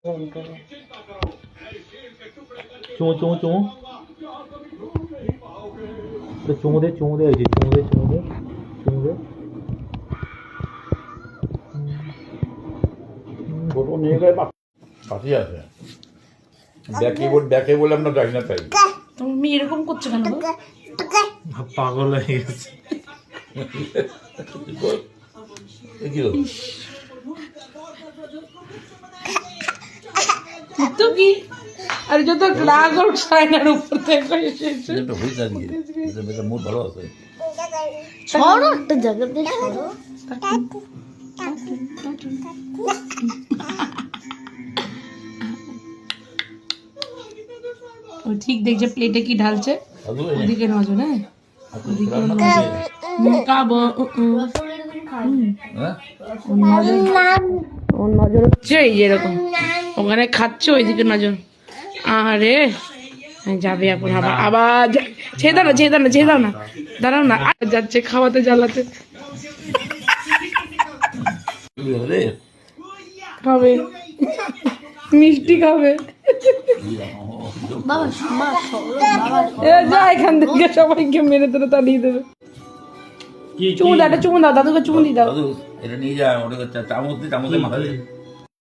চুমু চুমু চুমু চুমু দে চুমু দে চুমু দে চুমু দে চুমু দে ছোট নিয়ে গেলে পাঠিয়ে আছে ব্যাকে বলে আমরা যাই না তাই তোমার মেয়ে এরকম করছে কেন গো? পাগল হয়ে গেছে। তো কি আর যত রাগ ওর সাইনার উপর থেকে এসেছে মুড ভালো আছে ছড়ো একটা জায়গাতে ছড়ো ও ঠিক দেখছে প্লেটে কি ঢালছে ওদিকে নজর হ্যাঁ ওদিকে খাবো ওর নজর হচ্ছে এই যেরকম ওখানে খাচ্ছে ওইদিকে নজর আরে যাবে এখন আবার আবার ছেড়ে দাও না ছেড়ে দাও না ছেড়ে দাও না দাঁড়াও না আর যাচ্ছে খাওয়াতে জ্বালাতে খাবে মিষ্টি খাবে বাবা মা ছড়ো বাবা যা এখান থেকে সবাইকে মেরে ধরে তাড়িয়ে দেবে চুমু দাও একটা চুমু দাও দাদুকে চুমু দিয়ে দাও এটা নিয়ে যা ওটা চামচ দিয়ে মাথা